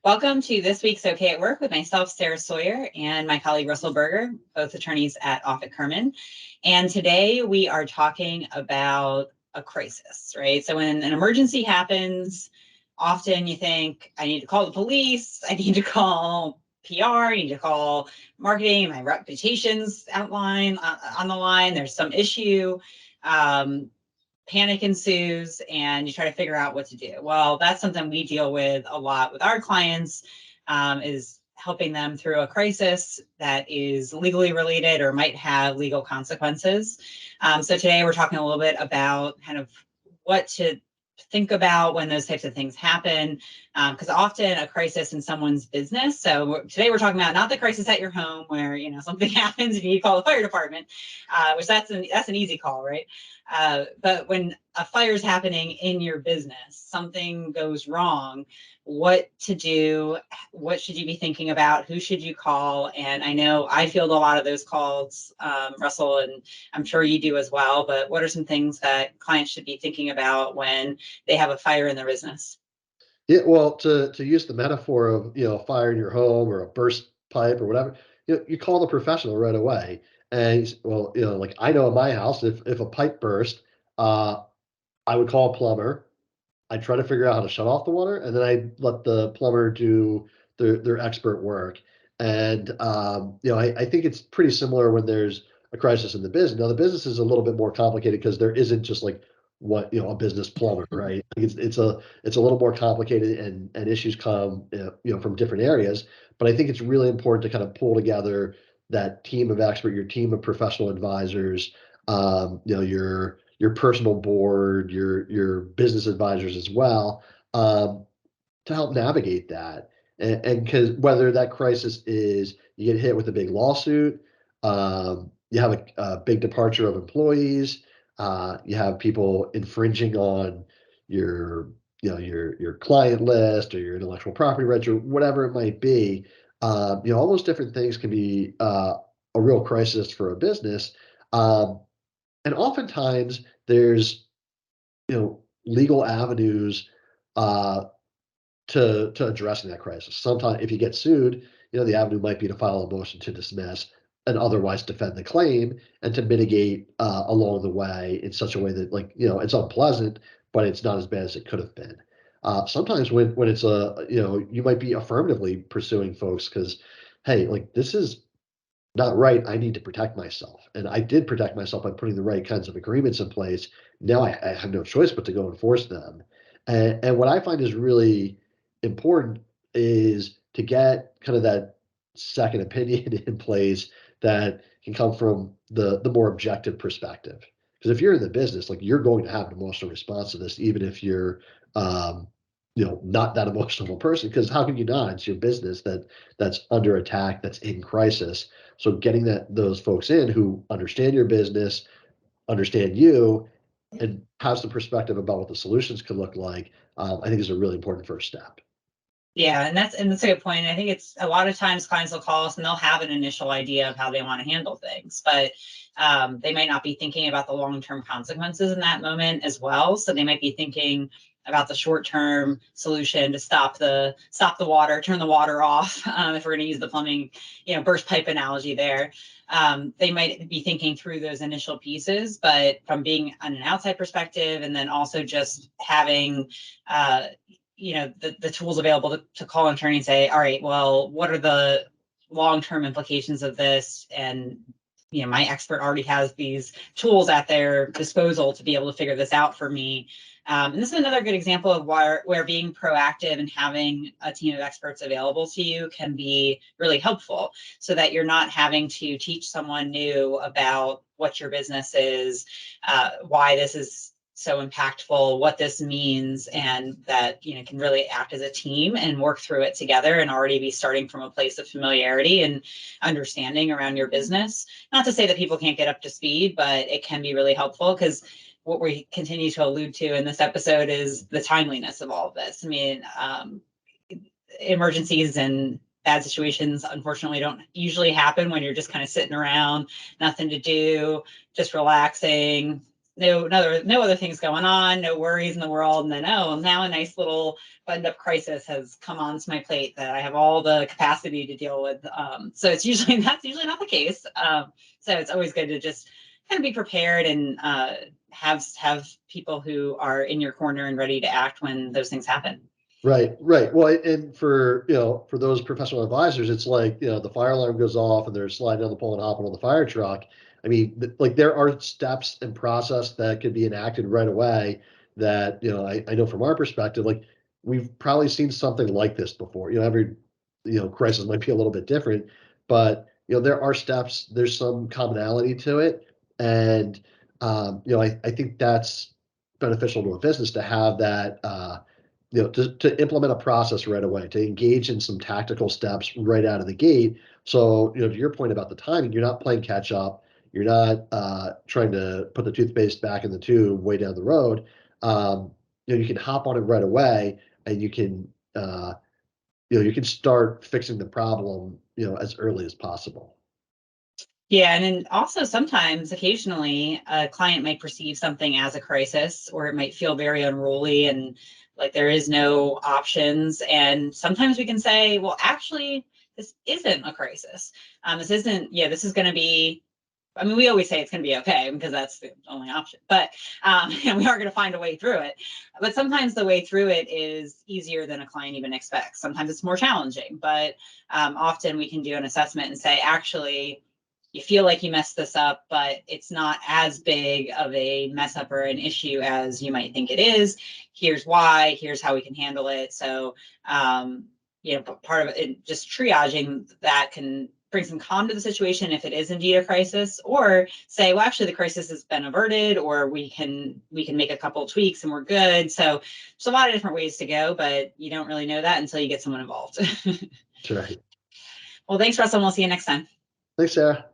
Welcome to this week's OK at Work with myself, Sarah Sawyer, and my colleague, Russell Berger, both attorneys at Offit Kurman. And today we are talking about a crisis, right? So when an emergency happens, often you think, I need to call the police, I need to call PR, I need to call marketing, my reputation's on the line, there's some issue. Panic ensues and you try to figure out what to do. Well, that's something we deal with a lot with our clients, is helping them through a crisis that is legally related or might have legal consequences. So today we're talking a little bit about kind of what to think about when those types of things happen, because often a crisis in someone's business. So today we're talking about not the crisis at your home where something happens and you call the fire department, which that's an easy call, right? But when a fire is happening in your business, something goes wrong, what to do, what should you be thinking about, who should you call? And I know I field a lot of those calls, Russell, and I'm sure you do as well, but what are some things that clients should be thinking about when they have a fire in their business? Yeah, well, to use the metaphor of a fire in your home or a burst pipe or whatever, you call the professional right away. And well, like I know in my house, if a pipe burst, uh, I would call a plumber. I'd try to figure out how to shut off the water, and then I'd let the plumber do their expert work. And I think it's pretty similar when there's a crisis in the business. Now, the business is a little bit more complicated because there isn't just like what a business plumber, right? Like it's a little more complicated, and issues come from different areas. But I think it's really important to kind of pull together that team of expert, your team of professional advisors, your personal board, your business advisors as well, to help navigate that. And because whether that crisis is you get hit with a big lawsuit, you have a big departure of employees, you have people infringing on your your client list or your intellectual property rights or whatever it might be. All those different things can be a real crisis for a business. And oftentimes there's legal avenues uh, to addressing that crisis. Sometimes if you get sued, the avenue might be to file a motion to dismiss and otherwise defend the claim and to mitigate along the way in such a way that it's unpleasant, but it's not as bad as it could have been. Sometimes when it's you might be affirmatively pursuing folks because, hey, like this is not right. I need to protect myself. And I did protect myself by putting the right kinds of agreements in place. Now I have no choice but to go enforce them. And what I find is really important is to get kind of that second opinion in place that can come from the more objective perspective. Because if you're in the business, like you're going to have an emotional response to this, even if you're um, not that emotional person, because how can you not? It's your business that's under attack, that's in crisis. So getting those folks in who understand your business, understand you, and have some perspective about what the solutions could look like, I think is a really important first step. Yeah, and that's a good point. I think it's a lot of times clients will call us and they'll have an initial idea of how they want to handle things, but they might not be thinking about the long-term consequences in that moment as well. So they might be thinking about the short-term solution to stop the water, turn the water off. If we're going to use the plumbing, burst pipe analogy there, they might be thinking through those initial pieces. But from being on an outside perspective, and then also just having the tools available to call an attorney and say, all right, well, what are the long-term implications of this? And my expert already has these tools at their disposal to be able to figure this out for me. And this is another good example of where being proactive and having a team of experts available to you can be really helpful, so that you're not having to teach someone new about what your business is, why this is so impactful, what this means, and that can really act as a team and work through it together and already be starting from a place of familiarity and understanding around your business. Not to say that people can't get up to speed, but it can be really helpful, because what we continue to allude to in this episode is the timeliness of all of this. I mean, emergencies and bad situations unfortunately don't usually happen when you're just kind of sitting around, nothing to do, just relaxing, no other things going on, no worries in the world. And then, oh, now a nice little buttoned up crisis has come onto my plate that I have all the capacity to deal with. So that's usually not the case. So it's always good to just kind of be prepared and have people who are in your corner and ready to act when those things happen. Right, right. Well, and for for those professional advisors, it's like the fire alarm goes off and they're sliding down the pole and hopping on the fire truck. I mean, like there are steps and process that could be enacted right away. That I know from our perspective, like we've probably seen something like this before. Every crisis might be a little bit different, but there are steps. There's some commonality to it, and I think that's beneficial to a business to have that. To implement a process right away, to engage in some tactical steps right out of the gate. So, to your point about the timing, you're not playing catch up. You're not trying to put the toothpaste back in the tube way down the road. You can hop on it right away, and you can start fixing the problem, as early as possible. Yeah, and then also sometimes, occasionally, a client might perceive something as a crisis, or it might feel very unruly and like there is no options. And sometimes we can say, well, actually, this isn't a crisis. This isn't, yeah, this is going to be. I mean, we always say it's going to be okay because that's the only option, but and we are going to find a way through it. But sometimes the way through it is easier than a client even expects. Sometimes it's more challenging, but often we can do an assessment and say, actually, you feel like you messed this up, but it's not as big of a mess up or an issue as you might think it is. Here's why, here's how we can handle it. So, part of it, just triaging that can bring some calm to the situation if it is indeed a crisis, or say, well, actually the crisis has been averted, or we can make a couple of tweaks and we're good. So there's a lot of different ways to go, but you don't really know that until you get someone involved. That's right. Well, thanks, Russell. We'll see you next time. Thanks, Sarah.